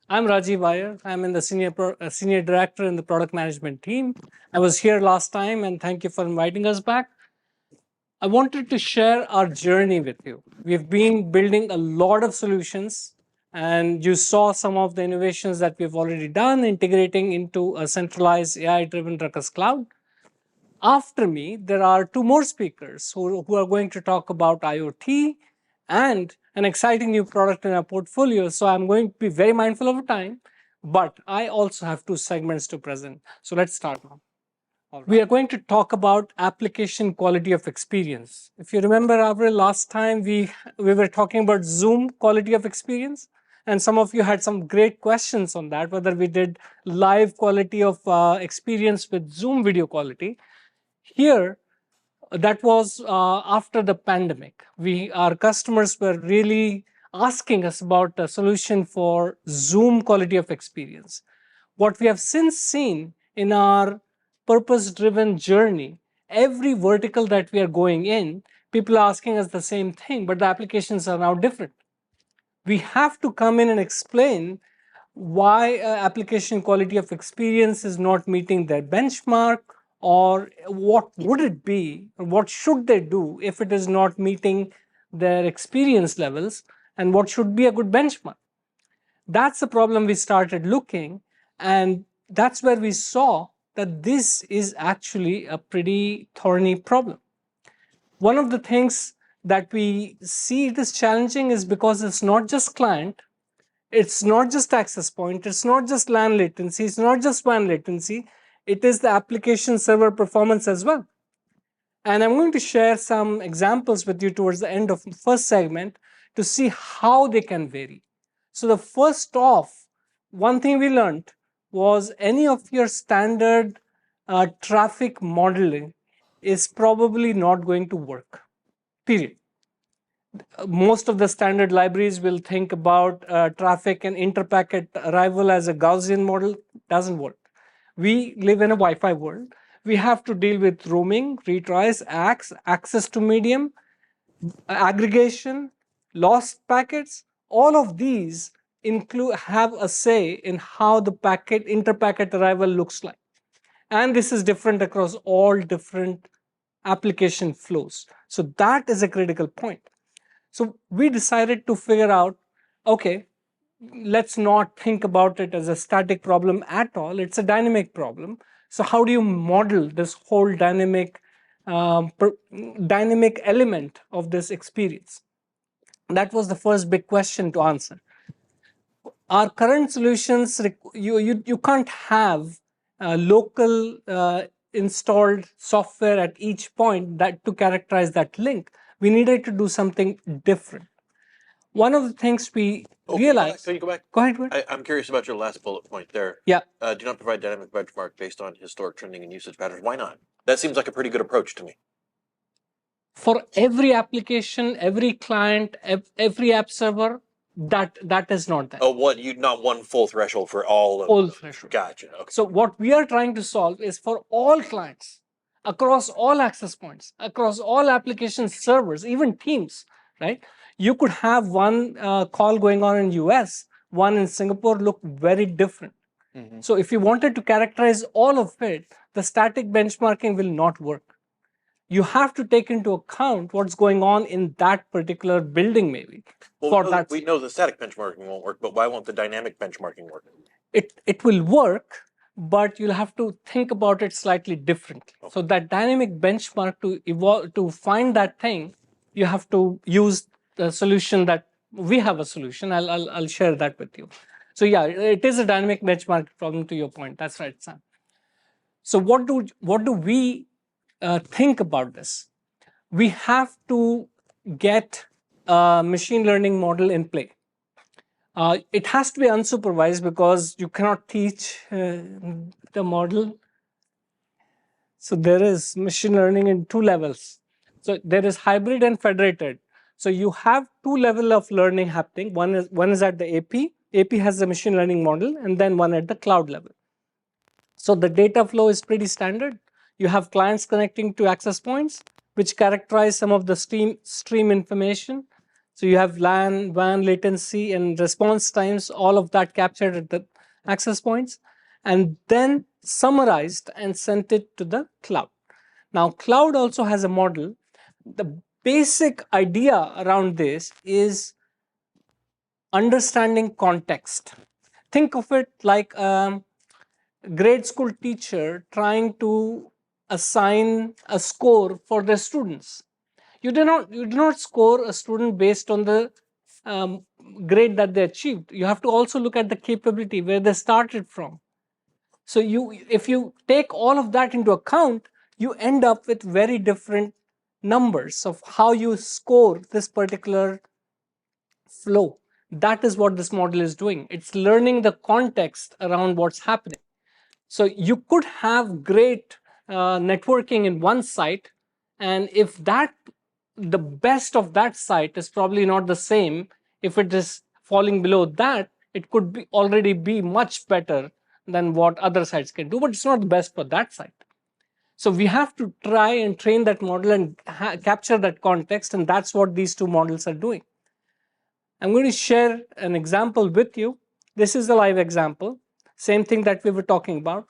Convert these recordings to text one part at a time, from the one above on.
I'm Rajiv Iyer. I'm in the senior director in the product management team. I was here last time, and thank you for inviting us back. I wanted to share our journey with you. We've been building a lot of solutions, and you saw some of the innovations that we've already done, integrating into a centralized AI-driven Ruckus cloud. After me, there are two more speakers who are going to talk about IoT and an exciting new product in our portfolio. So I'm going to be very mindful of time, but I also have two segments to present. So let's start now. We are going to talk about application quality of experience. If you remember, Avril, last time we were talking about Zoom quality of experience, and some of you had some great questions on that, whether we did live quality of experience with Zoom video quality. Here, that was after the pandemic. Our customers were really asking us about a solution for Zoom quality of experience. What we have since seen in our purpose-driven journey, every vertical that we are going in, people are asking us the same thing, but the applications are now different. We have to come in and explain why application quality of experience is not meeting their benchmark, or what would it be, or what should they do if it is not meeting their experience levels, and what should be a good benchmark. That's the problem we started looking, and that's where we saw that this is actually a pretty thorny problem. One of the things that we see it is challenging is because it's not just client, it's not just access point, it's not just LAN latency, it's not just WAN latency, it is the application server performance as well. And I'm going to share some examples with you towards the end of the first segment to see how they can vary. So the first off, one thing we learned was any of your standard traffic modeling is probably not going to work, period. Most of the standard libraries will think about traffic and interpacket arrival as a Gaussian model. Doesn't work. We live in a Wi-Fi world. We have to deal with roaming, retries, access to medium, aggregation, lost packets. All of these have a say in how the interpacket arrival looks like. And this is different across all different application flows. So that is a critical point. So we decided to figure out, okay, let's not think about it as a static problem at all. It's a dynamic problem. So how do you model this whole dynamic element of this experience? That was the first big question to answer. Our current solutions, you can't have local installed software at each point that to characterize that link. We needed to do something different. One of the things we realized. Can you go back? Go ahead. I'm curious about your last bullet point there. Yeah. Do not provide dynamic benchmark based on historic trending and usage patterns. Why not? That seems like a pretty good approach to me. For every application, every client, every app server, that is not there. Oh, not one full threshold for all of Full those. threshold. Gotcha. Okay. So what we are trying to solve is for all clients, across all access points, across all application servers, even teams, right? You could have one call going on in US, one in Singapore look very different. Mm-hmm. So if you wanted to characterize all of it, the static benchmarking will not work. You have to take into account what's going on in that particular building, maybe. Well, we know the static benchmarking won't work, but why won't the dynamic benchmarking work? It will work, but you'll have to think about it slightly differently. Okay. So that dynamic benchmark to find that thing, you have to use the solution that we have a solution. I'll share that with you. So yeah, it is a dynamic benchmark problem to your point. That's right, Sam. So what do we think about this? We have to get a machine learning model in play. It has to be unsupervised because you cannot teach the model. So there is machine learning in two levels. So there is hybrid and federated. So you have two levels of learning happening. One is at the AP. AP has the machine learning model, and then one at the cloud level. So the data flow is pretty standard. You have clients connecting to access points, which characterize some of the stream information. So you have LAN, WAN latency, and response times, all of that captured at the access points, and then summarized and sent it to the cloud. Now, cloud also has a model. The basic idea around this is understanding context. Think of it like a grade school teacher trying to assign a score for their students. You do not score a student based on the um, grade that they achieved. You have to also look at the capability where they started from. So if you take all of that into account, you end up with very different numbers of how you score this particular flow. That is what this model is doing. It's learning the context around what's happening. So you could have great networking in one site, and if that the best of that site is probably not the same, if it is falling below that, it could be already be much better than what other sites can do, but it's not the best for that site. So we have to try and train that model and capture that context, and that's what these two models are doing. I'm going to share an example with you. This is a live example, same thing that we were talking about.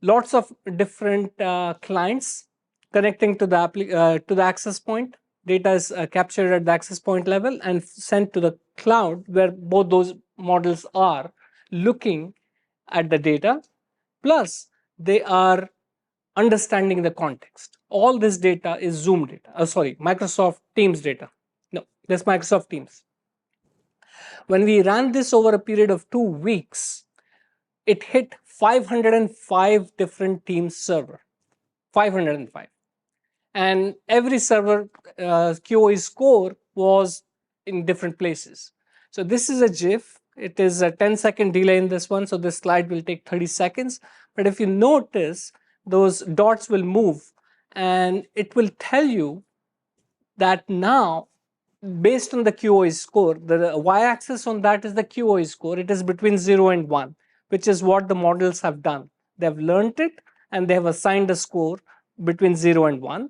Lots of different clients connecting to the access point. Data is captured at the access point level and sent to the cloud, where both those models are looking at the data, plus they are understanding the context. All this data is Zoom data. Sorry, Microsoft Teams data. No, that's Microsoft Teams. When we ran this over a period of 2 weeks, it hit 505 different Teams server. 505. And every server QoE score was in different places. So this is a GIF. It is a 10-second delay in this one, so this slide will take 30 seconds. But if you notice, those dots will move, and it will tell you that now, based on the QoE score, the y-axis on that is the QoE score. It is between 0 and 1, which is what the models have done. They have learned it, and they have assigned a score between 0 and 1.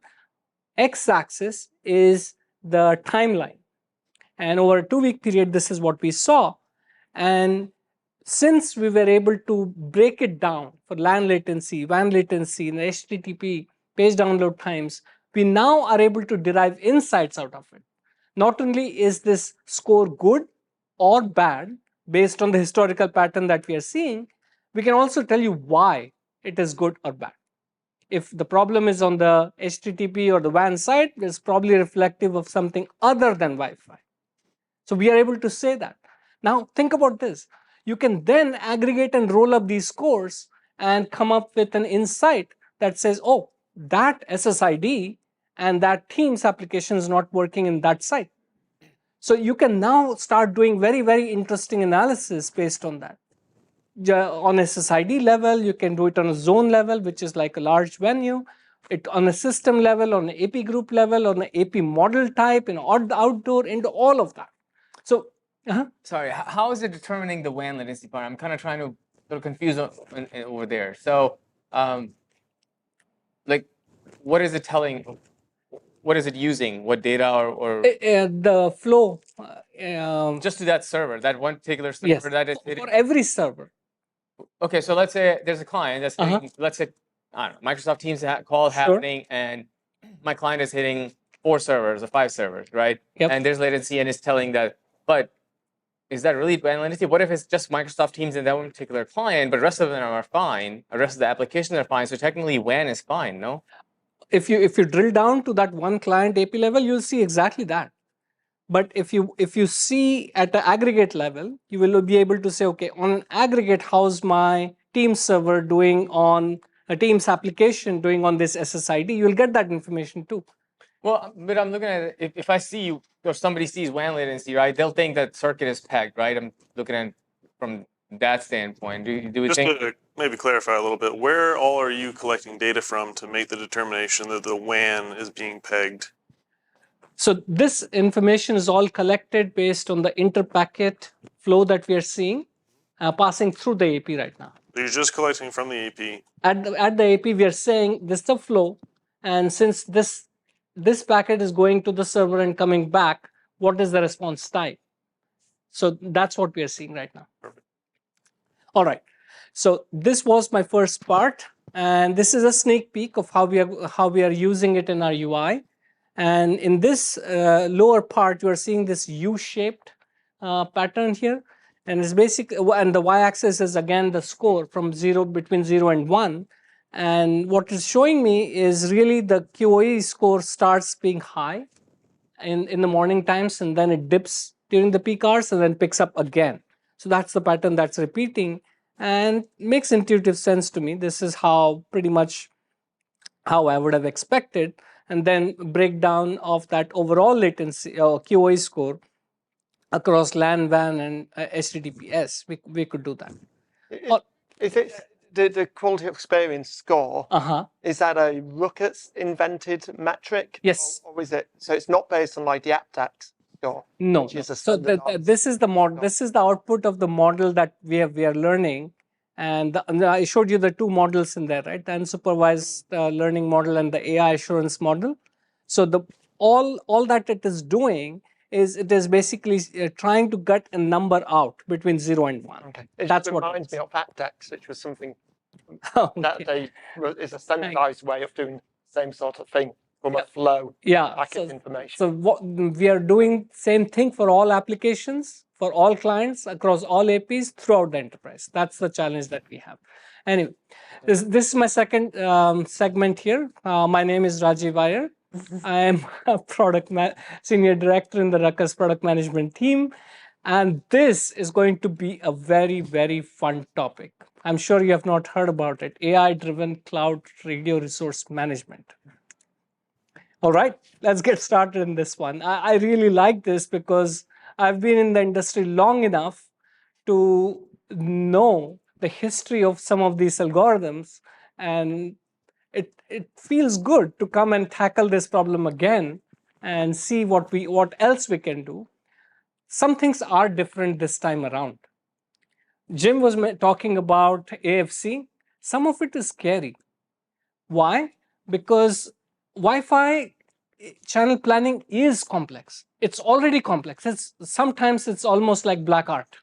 X-axis is the timeline. And over a 2-week period, this is what we saw. And since we were able to break it down for LAN latency, WAN latency, and the HTTP page download times, we now are able to derive insights out of it. Not only is this score good or bad based on the historical pattern that we are seeing, we can also tell you why it is good or bad. If the problem is on the HTTP or the WAN side, it's probably reflective of something other than Wi-Fi. So we are able to say that. Now think about this. You can then aggregate and roll up these scores and come up with an insight that says, oh, that SSID and that Teams application is not working in that site. So you can now start doing very, very interesting analysis based on that. On SSID level, you can do it on a zone level, which is like a large venue. It on a system level, on an AP group level, on an AP model type, and outdoor, into all of that. So, Sorry, how is it determining the WAN latency part? I'm kind of trying to sort of confuse over there. So, like, what is it telling? What is it using? What data or the flow. just to that server, that one particular server Yes, that is for every server. Okay, so let's say there's a client that's hitting, let's say, I don't know, Microsoft Teams call happening, and my client is hitting 4 servers or 5 servers, right? Yep. And there's latency, and it's telling that, but is that really WAN latency? What if it's just Microsoft Teams and that one particular client, but the rest of them are fine, the rest of the applications are fine, so technically WAN is fine, no? If you drill down to that one client AP level, you'll see exactly that. But if you see at the aggregate level, you will be able to say, okay, on aggregate, how's my Teams server doing on a Teams application doing on this SSID? You will get that information too. Well, but I'm looking at it, if I see you or somebody sees WAN latency, right, they'll think that circuit is pegged, right? I'm looking at it from that standpoint. Do we Just think? to maybe clarify a little bit, where all are you collecting data from to make the determination that the WAN is being pegged? So this information is all collected based on the interpacket flow that we are seeing passing through the AP right now. So you're just collecting from the AP. At the AP, we are saying this is the flow, and since this packet is going to the server and coming back, what is the response type. So that's what we are seeing right now. All right. So this was my first part, and this is a sneak peek of how we are using it in our UI. And in this lower part, you are seeing this U-shaped pattern here, and it's basically, and the y-axis is again the score from between 0 and 1. And what it's showing me is really the QoE score starts being high in the morning times, and then it dips during the peak hours and then picks up again. So that's the pattern that's repeating and makes intuitive sense to me. This is how pretty much how I would have expected. And then breakdown of that overall latency or QoE score across LAN, WAN, and HTTPS. We could do that. Is it the quality of experience score? Is that a Ruckus invented metric? Yes. Or is it? So it's not based on like the aptax score. No. Which is a So this is the model. This is the output of the model that we are learning. And I showed you the two models in there, right? The unsupervised learning model and the AI assurance model. So all that it is doing is it is basically trying to get a number out between 0 and 1. Okay. It That's just what reminds me of aptax, which was something Okay. that is a standardized way of doing the same sort of thing from a flow packet information. So what we are doing same thing for all applications, for all clients across all APs throughout the enterprise. That's the challenge that we have. Anyway, this is my second segment here. My name is Rajiv Iyer. I am a senior director in the Ruckus product management team. And this is going to be a very, very fun topic. I'm sure you have not heard about it. AI-driven cloud radio resource management. All right, let's get started in this one. I really like this because I've been in the industry long enough to know the history of some of these algorithms, and it feels good to come and tackle this problem again and see what else we can do. Some things are different this time around. Jim was talking about AFC. Some of it is scary. Why? Because Wi-Fi channel planning is complex. It's already complex. Sometimes it's almost like black art.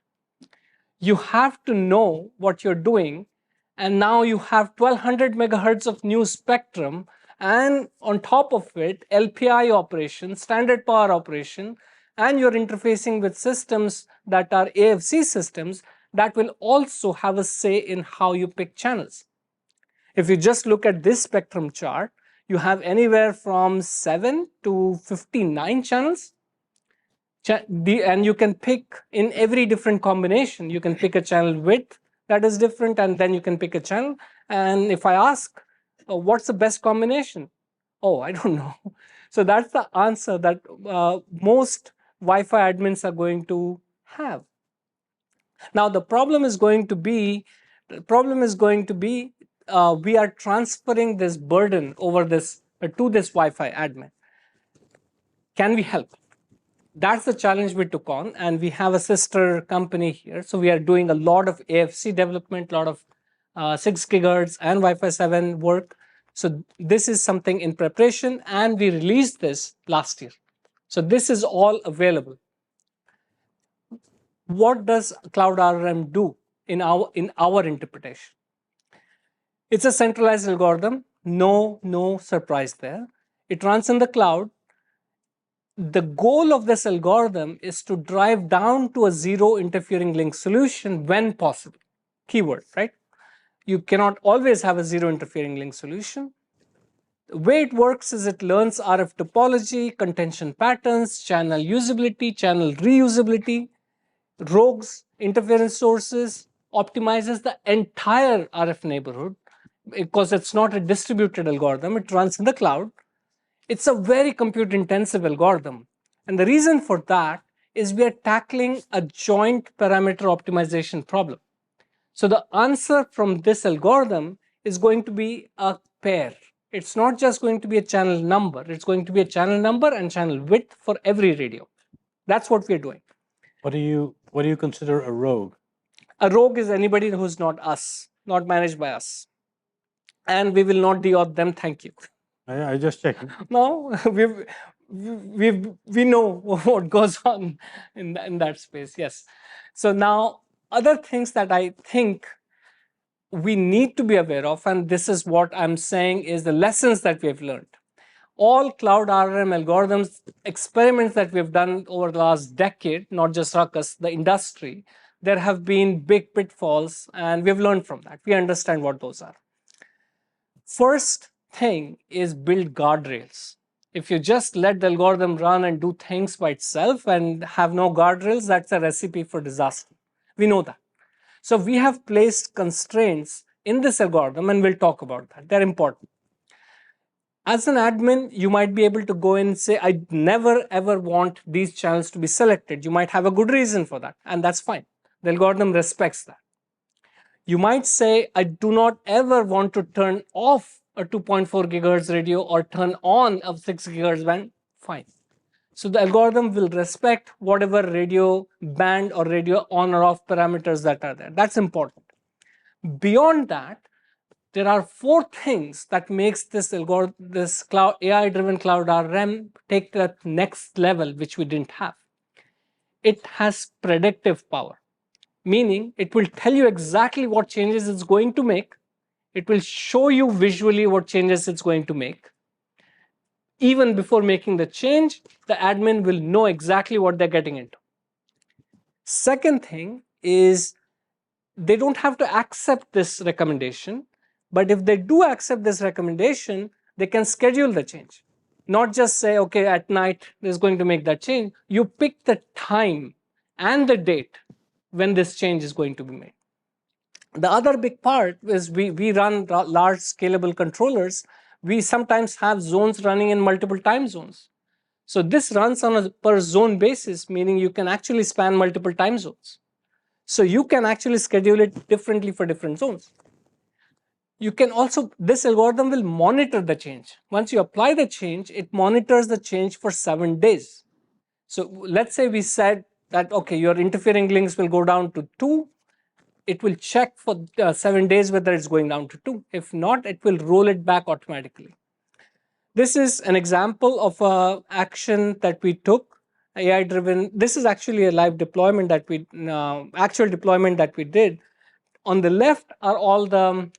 You have to know what you're doing, and now you have 1200 megahertz of new spectrum, and on top of it, LPI operation, standard power operation, and you're interfacing with systems that are AFC systems that will also have a say in how you pick channels. If you just look at this spectrum chart, you have anywhere from 7 to 59 channels. And you can pick in every different combination. You can pick a channel width that is different, and then you can pick a channel. And if I ask, what's the best combination? Oh, I don't know. So that's the answer that most Wi-Fi admins are going to have. Now the problem is going to be we are transferring this burden over this to this Wi-Fi admin. Can we help? That's the challenge we took on, and we have a sister company here. So we are doing a lot of AFC development, a lot of 6 gigahertz and Wi-Fi 7 work. So this is something in preparation, and we released this last year. So this is all available. What does Cloud RRM do in our interpretation? It's a centralized algorithm. No surprise there. It runs in the cloud. The goal of this algorithm is to drive down to a zero interfering link solution when possible. Keyword, right? You cannot always have a zero interfering link solution. The way it works is it learns RF topology, contention patterns, channel usability, channel reusability, rogues, interference sources, optimizes the entire RF neighborhood because it's not a distributed algorithm. It runs in the cloud. It's a very compute intensive algorithm. And the reason for that is we are tackling a joint parameter optimization problem. So the answer from this algorithm is going to be a pair. It's not just going to be a channel number. It's going to be a channel number and channel width for every radio. That's what we're doing. What do you consider a rogue? A rogue is anybody who's not us, not managed by us. And we will not deauth them, thank you. I just checking. No, we know what goes on in that space. Yes. So now other things that I think we need to be aware of, and this is what I'm saying is the lessons that we have learned. All cloud RRM algorithms, experiments that we've done over the last decade, not just Ruckus, the industry, there have been big pitfalls, and we've learned from that. We understand what those are. First thing is build guardrails. If you just let the algorithm run and do things by itself and have no guardrails, that's a recipe for disaster. We know that. So we have placed constraints in this algorithm, and we'll talk about that. They're important. As an admin, you might be able to go in and say, I never ever want these channels to be selected. You might have a good reason for that, and that's fine. The algorithm respects that. You might say, I do not ever want to turn off a 2.4 gigahertz radio or turn on a 6 gigahertz band. Fine. So the algorithm will respect whatever radio band or radio on or off parameters that are there. That's important. Beyond that, there are 4 things that makes this algorithm, this cloud AI-driven cloud RRM take that next level, which we didn't have. It has predictive power, meaning it will tell you exactly what changes it's going to make. It will show you visually what changes it's going to make. Even before making the change, the admin will know exactly what they're getting into. Second thing is they don't have to accept this recommendation, but if they do accept this recommendation, they can schedule the change. Not just say, okay, at night there's going to make that change. You pick the time and the date when this change is going to be made. The other big part is we run large scalable controllers. We sometimes have zones running in multiple time zones. So this runs on a per zone basis, meaning you can actually span multiple time zones. So you can actually schedule it differently for different zones. You can also, this algorithm will monitor the change. Once you apply the change, it monitors the change for 7 days. So let's say we said that, okay, your interfering links will go down to 2. It will check for 7 days whether it's going down to 2. If not, it will roll it back automatically. This is an example of an action that we took, AI-driven. This is actually a live deployment that we, actual deployment that we did. On the left are all the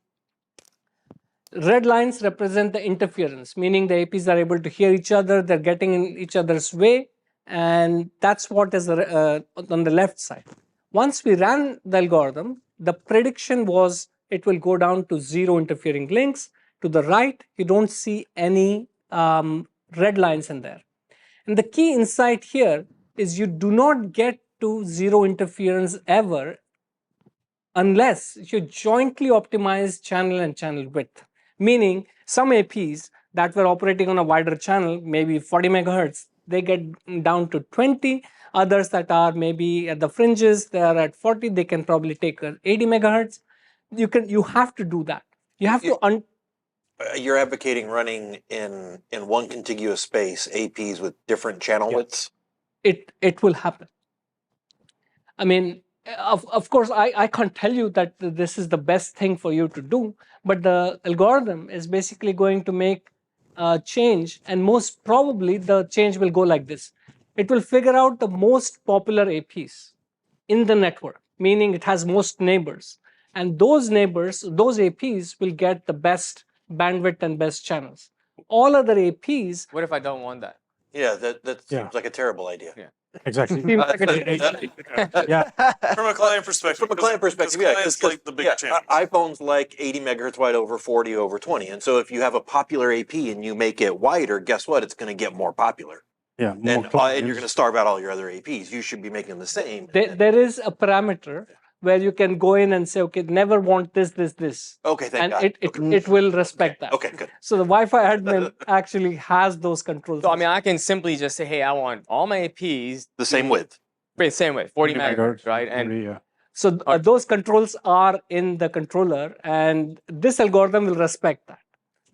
red lines represent the interference, meaning the APs are able to hear each other, they're getting in each other's way, and that's what is on the left side. Once we ran the algorithm, the prediction was it will go down to 0 interfering links. To the right, you don't see any red lines in there. And the key insight here is you do not get to 0 interference ever unless you jointly optimize channel and channel width. Meaning some APs that were operating on a wider channel, maybe 40 megahertz, they get down to 20. Others that are maybe at the fringes, they are at 40, they can probably take 80 megahertz. You have to do that. You have to you're advocating running in one contiguous space APs with different channel widths? It will happen. I mean, of course, I can't tell you that this is the best thing for you to do, but the algorithm is basically going to make a change, and most probably the change will go like this. It will figure out the most popular APs in the network, meaning it has most neighbors. And those neighbors, those APs will get the best bandwidth and best channels. All other APs... What if I don't want that? Yeah, that seems like a terrible idea. Yeah. Exactly. Yeah. From a client perspective. From a client perspective, yeah, because like the big channels. iPhones like 80 megahertz wide over 40 over 20. And so if you have a popular AP and you make it wider, guess what? It's going to get more popular. Yeah. And you're going to starve out all your other APs. You should be making them the same. There is a parameter where you can go in and say, okay, never want this. Okay, thank God. And it will respect that. Okay, good. So the Wi-Fi admin actually has those controls. So I mean, I can simply just say, hey, I want all my APs The same width. same width, 40 megahertz, right? And so those controls are in the controller, and this algorithm will respect that.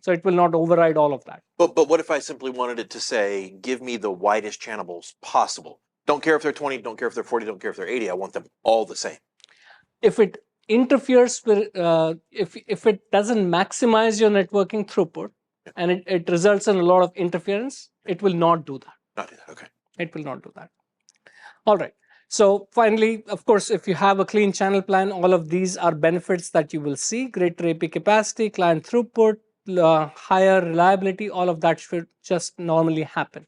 So it will not override all of that. But what if I simply wanted it to say, give me the widest channels possible? Don't care if they're 20, don't care if they're 40, don't care if they're 80. I want them all the same. If it interferes with, if it doesn't maximize your networking throughput, and it results in a lot of interference, It will not do that. Not do that. Okay. It will not do that. All right. So finally, of course, if you have a clean channel plan, all of these are benefits that you will see: greater AP capacity, client throughput, higher reliability. All of that should just normally happen.